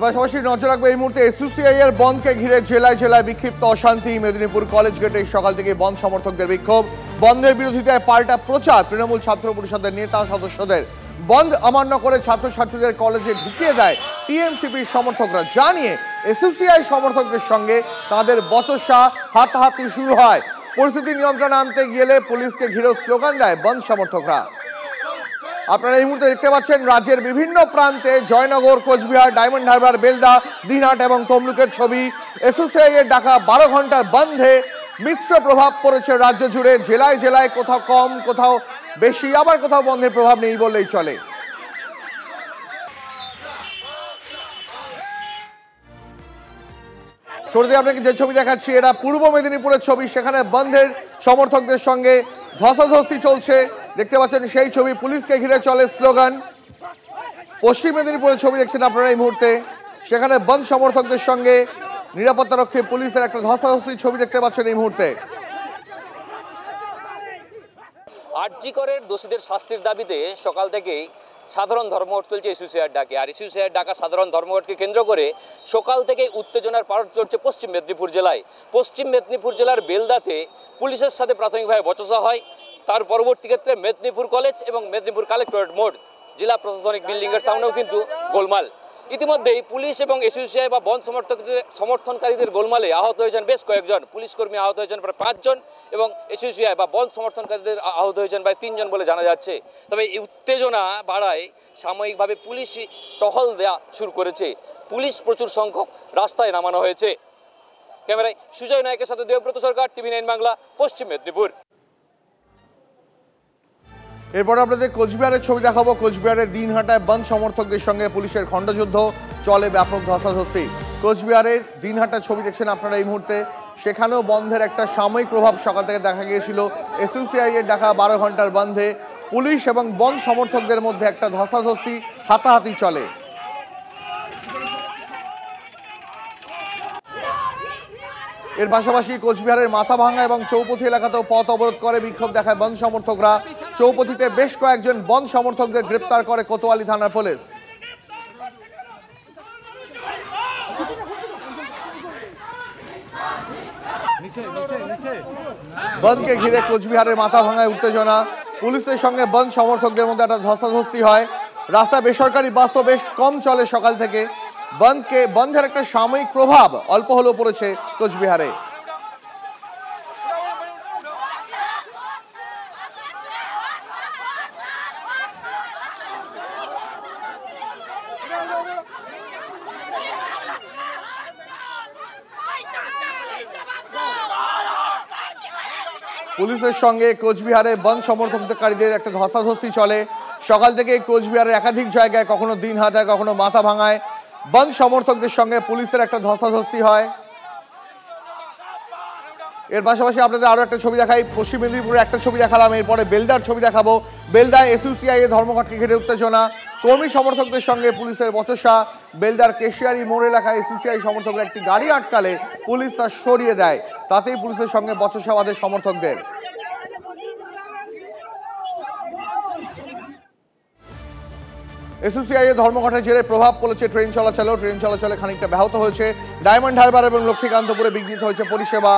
পাশাপাশি নজর রাখবে এই মুহূর্তে এসইউসিআই এর বন্ধকে ঘিরে জেলায় জেলায় বিক্ষিপ্ত অশান্তি। মেদিনীপুর কলেজ গেটে সকাল থেকে বন্ধ সমর্থকদের বিক্ষোভ, বন্ধের বিরোধিতায় পাল্টা প্রচার তৃণমূল ছাত্র পরিষদের নেতা সদস্যদের। বন্ধ অমান্য করে ছাত্রছাত্রীদের কলেজে ঢুকিয়ে দেয় টিএমসিপির সমর্থকরা, জানিয়ে এসইউসিআই সমর্থকদের সঙ্গে তাদের বচসা হাতাহাতি শুরু হয়। পরিস্থিতি নিয়ন্ত্রণে আনতে গেলে পুলিশকে ঘিরেও স্লোগান দেয় বন্ধ সমর্থকরা। আপনারা এই মুহূর্তে দেখতে পাচ্ছেন রাজ্যের বিভিন্ন প্রান্তে জয়নগর, কোচবিহার, ডায়মন্ড হারবার, বেলদা, দিনহাট এবং তমলুকের ছবি। এসইউসিআই এর ডাকা 12 ঘন্টার বন্ধে মিশ্র প্রভাব পড়েছে রাজ্য জুড়ে। জেলায় জেলায় কোথাও কম, কোথাও বেশি, আবার কোথাও বন্ধের প্রভাব নেই বললেই চলে। শুরুতে আপনাকে যে ছবি দেখাচ্ছি এটা পূর্ব মেদিনীপুরের ছবি, সেখানে বন্ধের সমর্থকদের সঙ্গে ধস্তাধস্তি চলছে। দেখতে পাচ্ছেন সেই ছবি, পুলিশকে ঘিরে চলে স্লোগান। পশ্চিম মেদিনীপুরের ছবি দেখছেন আপনারা এই মুহূর্তে, সেখানে বন্ধ সমর্থকদের সঙ্গে নিরাপত্তারক্ষী পুলিশের একটা ধস্তাধস্তির ছবি দেখতে পাচ্ছেন এই মুহূর্তে। আরজি করের দোষীদের শাস্তির দাবিতে সকাল থেকেই সাধারণ ধর্মঘট চলছে এসইউসিআই ডাকে। আর এসইউসিআই ডাকা সাধারণ ধর্মঘটকে কেন্দ্র করে সকাল থেকে উত্তেজনার পারদ চলছে পশ্চিম মেদিনীপুর জেলায়। পশ্চিম মেদিনীপুর জেলার বেলদাতে পুলিশের সাথে প্রাথমিকভাবে বচসা হয়। তার পরবর্তী ক্ষেত্রে মেদিনীপুর কলেজ এবং মেদিনীপুর কালেক্টরেট মোড় জেলা প্রশাসনিক বিল্ডিংয়ের সামনেও কিন্তু গোলমাল। ইতিমধ্যেই পুলিশ এবং এসইউসিআই বা বন্ধ সমর্থনকারীদের গোলমালে আহত হয়েছেন বেশ কয়েকজন। পুলিশ কর্মী আহত হয়েছেন প্রায় 5 জন এবং এসইউসিআই বা বন্ধ সমর্থনকারীদের আহত হয়েছেন প্রায় 3 জন বলে জানা যাচ্ছে। তবে এই উত্তেজনা বাড়ায় সাময়িকভাবে পুলিশ টহল দেওয়া শুরু করেছে। পুলিশ প্রচুর সংখ্যক রাস্তায় নামানো হয়েছে। ক্যামেরায় সুজয় নায়কের সাথে দেবব্রত সরকার, TV9 বাংলা, পশ্চিম মেদিনীপুর। এরপর আপনাদের কোচবিহারের ছবি দেখাবো। কোচবিহারের দিনহাটায় বন্ধ সমর্থকদের সঙ্গে পুলিশের খণ্ডযুদ্ধ, চলে ব্যাপক ধস্তাধস্তি। কোচবিহারের দিনহাটার ছবি দেখছেন আপনারা এই মুহূর্তে, সেখানেও বন্ধের একটা সাময়িক প্রভাব সকাল থেকে দেখা গিয়েছিল। এসইউসিআই এর ডাকা 12 ঘন্টার বন্ধে পুলিশ এবং বন্ধ সমর্থকদের মধ্যে একটা ধস্তাধস্তি, হাতাহাতি চলে। এর পাশাপাশি কোচবিহারের মাথাভাঙ্গা এবং চৌপথি এলাকাতেও পথ অবরোধ করে বিক্ষোভ দেখায় বন্ধ সমর্থকরা। চৌপথিতে বেশ কয়েকজন বন্ধ সমর্থকদের গ্রেপ্তার করে কোতোয়ালি থানার পুলিশ। বন্ধকে ঘিরে কোচবিহারের মাথাভাঙ্গায় উত্তেজনা, পুলিশের সঙ্গে বন্ধ সমর্থকদের মধ্যে একটা ধস্তাধস্তি হয়। রাস্তায় বেসরকারি বাসও বেশ কম চলে সকাল থেকে। বন্ধের একটা সাময়িক প্রভাব অল্প হলেও পড়েছে কোচবিহারে। পুলিশের সঙ্গে কোচবিহারে বন্ধ সমর্থনকারীদের একটা ধস্তাধস্তি চলে। সকাল থেকে কোচবিহারের একাধিক জায়গায়, কখনো দিনহাটায়, কখনো মাথাভাঙ্গায় বন্ধ সমর্থকদের সঙ্গে পুলিশের একটা ধস্তাধস্তি হয়। এর পাশাপাশি আপনাদের আরো একটা ছবি দেখাই। পশ্চিম মেদিনীপুরের একটা ছবি দেখালাম, এরপরে বেলদার ছবি দেখাবো। বেলদায় এসইউসিআই এর ধর্মঘটকে ঘিরে উত্তেজনা, কর্মী সমর্থকদের সঙ্গে পুলিশের বচসা। বেলদার কেশিয়ারি মোড় এলাকায় এসইউসিআই সমর্থকরা একটি গাড়ি আটকালে পুলিশ তা সরিয়ে দেয়, তাতেই পুলিশের সঙ্গে বচসা বাঁধে সমর্থকদের। এসইউসিআই এর ধর্মঘটের জেরে প্রভাব পড়েছে ট্রেন চলাচলে খানিকটা ব্যাহত হয়েছে। ডায়মন্ড হারবার এবং লক্ষ্মীকান্তপুরে বিঘ্নিত হয়েছে পরিষেবা।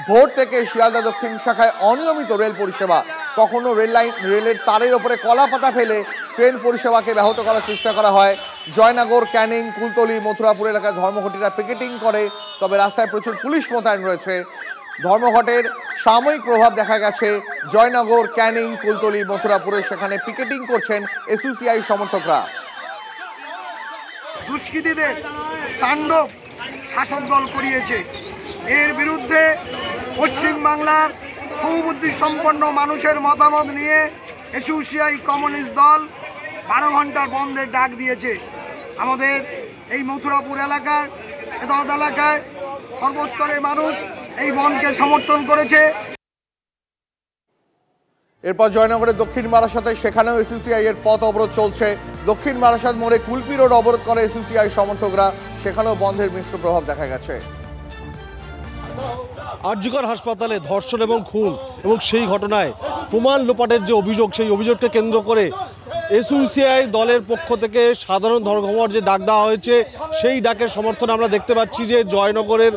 ভোর থেকে শিয়ালদা দক্ষিণ শাখায় অনিয়মিত রেল পরিষেবা, কখনো রেলের তারের ওপরে কলা পাতা ফেলে ট্রেন পরিষেবাকে ব্যাহত করার চেষ্টা করা হয়। জয়নগর, ক্যানিং, কুলতলি, মথুরাপুর এলাকায় ধর্মঘটীরা পিকেটিং করে, তবে রাস্তায় প্রচুর পুলিশ মোতায়েন রয়েছে। ধর্মঘটের সাময়িক প্রভাব দেখা গেছে জয়নগর, ক্যানিং, কুলতলি, মথুরাপুরে, সেখানে পিকেটিং করছেন এসইউসিআই সমর্থকরা। দুষ্কৃতীদের তাণ্ডব শাসক দল করিয়েছে, এর বিরুদ্ধে পশ্চিমবাংলার সুবুদ্ধি সম্পন্ন মানুষের মতামত নিয়ে এসইউসিআই কমিউনিস্ট দল 12 ঘন্টার বন্ধের ডাক দিয়েছে। আমাদের এই মথুরাপুর এলাকায় সর্বস্তরের মানুষ এই বন্ধকে সমর্থন করেছে। এরপর জয়নগরের দক্ষিণ বারাসাতে, সেখানেও এসইউসিআই এর পথ অবরোধ চলছে। দক্ষিণ বারাসাত মোড়ে কুলপি রোড অবরোধ করে এসইউসিআই সমর্থকরা, সেখানেও বন্ধের মিশ্র প্রভাব দেখা গেছে। আরজিকর হাসপাতালে ধর্ষণ এবং খুন এবং সেই ঘটনায় প্রমাণ লোপাটের যে অভিযোগ, সেই অভিযোগকে কেন্দ্র করে এসইউসিআই দলের পক্ষ থেকে সাধারণ ধর্মঘট যে ডাক দেওয়া হয়েছে সেই ডাকের সমর্থনে আমরা দেখতে পাচ্ছি যে জয়নগরের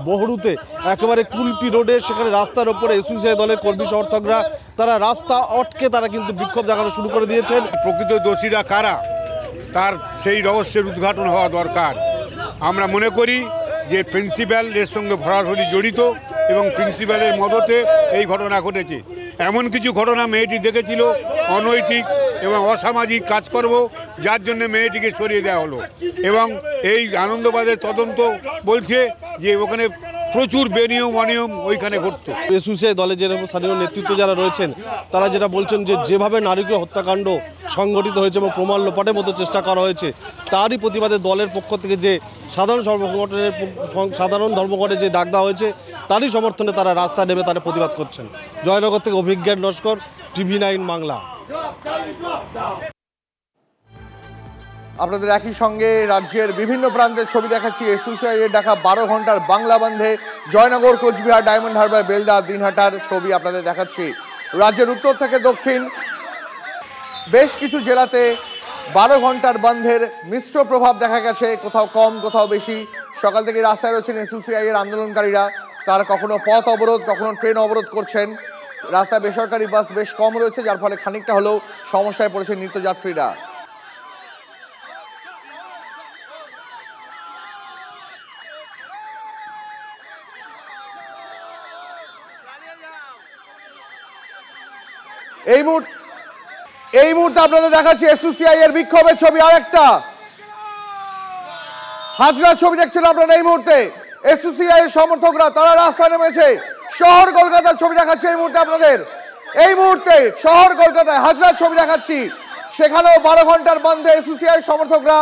বহরুতে একেবারে কুলপি রোডে সেখানে রাস্তার ওপরে এসইউসিআই দলের কর্মী সমর্থকরা তারা রাস্তা আটকে তারা কিন্তু বিক্ষোভ দেখানো শুরু করে দিয়েছেন। প্রকৃত দোষীরা কারা তার সেই রহস্যের উদ্ঘাটন হওয়া দরকার। আমরা মনে করি যে প্রিন্সিপাল এর সঙ্গে সরাসরি জড়িত এবং প্রিন্সিপালের মদতে এই ঘটনা ঘটেছে। এমন কিছু ঘটনা মেয়েটি দেখেছিল অনৈতিক এবং অসামাজিক কাজকর্ম, যার জন্য মেয়েটিকে সরিয়ে দেওয়া হলো। এবং এই আনন্দবাজারের তদন্ত বলছে যে ওখানে প্রচুর বেনিয়ম অনিয়ম ওইখানে ঘটতো। এসইউসিআই দলে যেরকম স্থানীয় নেতৃত্ব যারা রয়েছেন তারা যেটা বলছেন যে যেভাবে নারীকে হত্যাকাণ্ড সংগঠিত হয়েছে এবং প্রমাণ লোপাটের মতো চেষ্টা করা হয়েছে তারই প্রতিবাদে দলের পক্ষ থেকে যে সাধারণ ধর্মঘটে যে ডাক দেওয়া হয়েছে তারই সমর্থনে তারা রাস্তায় নেমে তারা প্রতিবাদ করছেন। জয়নগর থেকে অভিজ্ঞান নস্কর, TV9 বাংলা। আপনাদের একই সঙ্গে রাজ্যের বিভিন্ন প্রান্তের ছবি দেখাচ্ছি। এসইউসিআই এর ডাকা 12 ঘন্টার বাংলা বন্ধে জয়নগর, কোচবিহার, ডায়মন্ড হারবার, বেলদা, দিনহাটার ছবি আপনাদের দেখাচ্ছি। রাজ্যের উত্তর থেকে দক্ষিণ বেশ কিছু জেলাতে 12 ঘন্টার বন্ধের মিশ্র প্রভাব দেখা গেছে, কোথাও কম কোথাও বেশি। সকাল থেকে রাস্তায় রয়েছেন এসইউসিআই এর আন্দোলনকারীরা, তারা কখনো পথ অবরোধ কখনো ট্রেন অবরোধ করছেন। রাস্তায় বেসরকারি বাস বেশ কম রয়েছে, যার ফলে খানিকটা হলেও সমস্যায় পড়েছে নিত্যযাত্রীরা। এই মুহূর্তে আপনাদের দেখাচ্ছি এসইউসিআই এর বিক্ষোভের ছবি। আরেকটা হাজরা ছবি দেখছেন আপনারা এই মুহূর্তে। এসইউসিআই এর সমর্থকরা তারা রাস্তায় নেমেছে। শহর কলকাতার ছবি দেখাচ্ছি এই মুহূর্তে আপনাদের। এই মুহূর্তে শহর কলকাতায় হাজরার ছবি দেখাচ্ছি। সেখানেও 12 ঘন্টার বন্ধে এসইউসিআই সমর্থকরা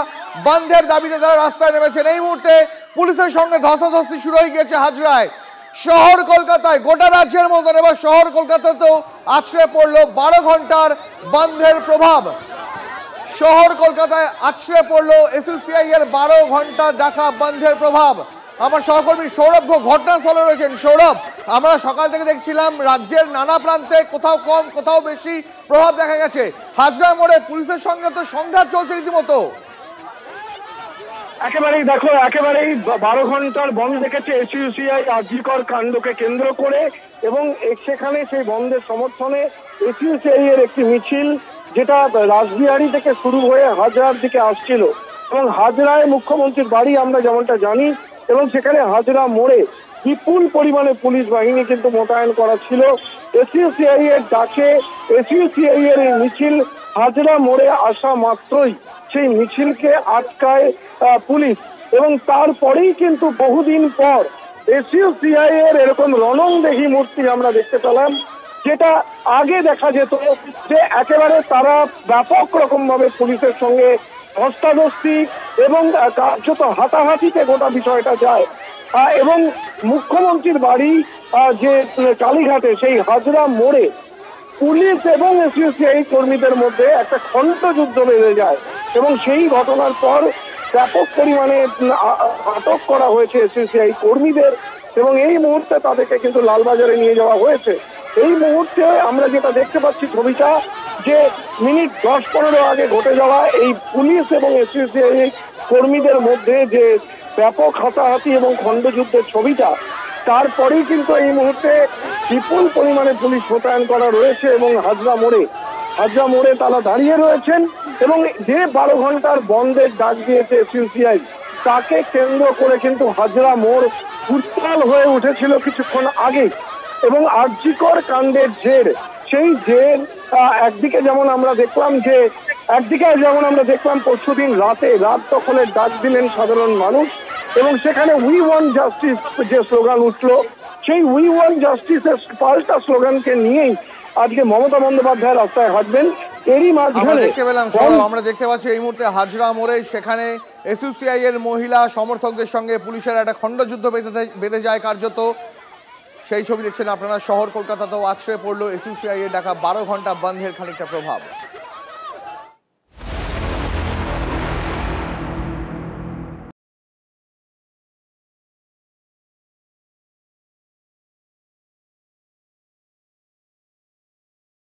বন্ধের দাবিতে তারা রাস্তায় নেমেছেন। এই মুহূর্তে পুলিশের সঙ্গে ধস্তাধস্তি শুরু হয়ে গিয়েছে হাজরায়। শহর কলকাতায় গোটা রাজ্যের মতন এবার শহর কলকাতাতেও আছড়ে পড়লো 12 ঘন্টার বন্ধের প্রভাব। শহর কলকাতায় আছড়ে পড়লো এসইউসিআই এর 12 ঘন্টা ডাকা বন্ধের প্রভাব। আমার সহকর্মী সৌরভ ঘটনাস্থলে রয়েছেন। সৌরভ, আমরা সকাল থেকে দেখছিলাম রাজ্যের নানা প্রান্তে কোথাও কম কোথাও বেশি প্রভাব দেখা গেছে। হাজরা মোড়ে পুলিশের সঙ্গে তো সংঘাত চলছে রীতিমতো। একেবারেই দেখো, একেবারেই 12 ঘন্টার বন্ধ দেখেছে এসইউসিআই আরজিকর কাণ্ডকে কেন্দ্র করে, এবং সেখানে সেই বন্ধের সমর্থনে এসইউসিআই এর একটি মিছিল যেটা রাসবিহারী থেকে শুরু হয়ে হাজরার দিকে আসছিল। এবং হাজরায় মুখ্যমন্ত্রীর বাড়ি আমরা যেমনটা জানি, এবং সেখানে হাজরা মোড়ে বিপুল পরিমাণে পুলিশ বাহিনী কিন্তু মোতায়েন করা ছিল। এসইউসিআই এর ডাকে এসইউসিআই এর এই মিছিল হাজরা মোড়ে আসা মাত্রই সেই মিছিলকে আটকায় পুলিশ, এবং তারপরেই কিন্তু বহুদিন পর এসইউসিআই এর এরকম রণংদেহী মূর্তি আমরা দেখতে পেলাম, যেটা আগে দেখা যেত যে একেবারে তারা ব্যাপক রকম ভাবে পুলিশের সঙ্গে ধস্তাধস্তি এবং কার্যত হাতাহাতিতে গোটা বিষয়টা যায়। এবং মুখ্যমন্ত্রীর বাড়ি যে কালীঘাটে সেই হাজরা মোড়ে পুলিশ এবং এসইউসিআই কর্মীদের মধ্যে একটা খণ্ডযুদ্ধ বেড়ে যায়, এবং সেই ঘটনার পর ব্যাপক পরিমাণে আটক করা হয়েছে এসইউসিআই কর্মীদের, এবং এই মুহূর্তে তাদেরকে কিন্তু লালবাজারে নিয়ে যাওয়া হয়েছে। এই মুহূর্তে আমরা যেটা দেখতে পাচ্ছি ছবিটা, যে মিনিট 10-15 আগে ঘটে যাওয়া এই পুলিশ এবং এসইউসিআই কর্মীদের মধ্যে যে ব্যাপক হাতাহাতি এবং খণ্ডযুদ্ধের ছবিটা, তারপরেই কিন্তু এই মুহূর্তে বিপুল পরিমাণে পুলিশ মোতায়েন করা রয়েছে। এবং হাজরা মোড়ে তারা দাঁড়িয়ে রয়েছেন, এবং যে 12 ঘন্টার বন্ধের ডাক দিয়েছে এসইউসিআই তাকে কেন্দ্র করে কিন্তু হাজরা মোড় উত্তাল হয়ে উঠেছিল কিছুক্ষণ আগে। এবং আরজিকর কাণ্ডের জের, সেই জের একদিকে যেমন আমরা দেখলাম পরশুদিন রাত দখলের ডাক দিলেন সাধারণ মানুষ, এবং সেখানে উই ওয়ান্ট জাস্টিস যে স্লোগান উঠলো, সেই উই ওয়ান্ট জাস্টিসের পাল্টা স্লোগানকে নিয়েই আজকে মমতা বন্দ্যোপাধ্যায় রাস্তায় হাঁটবেন। এরই মাঝখানে আমরা দেখতে পাচ্ছি এই মুহূর্তে হাজরা মোড়ে সেখানে এসইউসিআই এর মহিলা সমর্থকদের সঙ্গে পুলিশের একটা খণ্ডযুদ্ধ বেঁধে যায় কার্যত। সেই ছবি দেখছেন আপনারা। শহর কলকাতাতেও আছড়ে পড়লো এসইউসিআই এর ডাকা 12 ঘন্টা বন্ধের খানিকটা প্রভাব।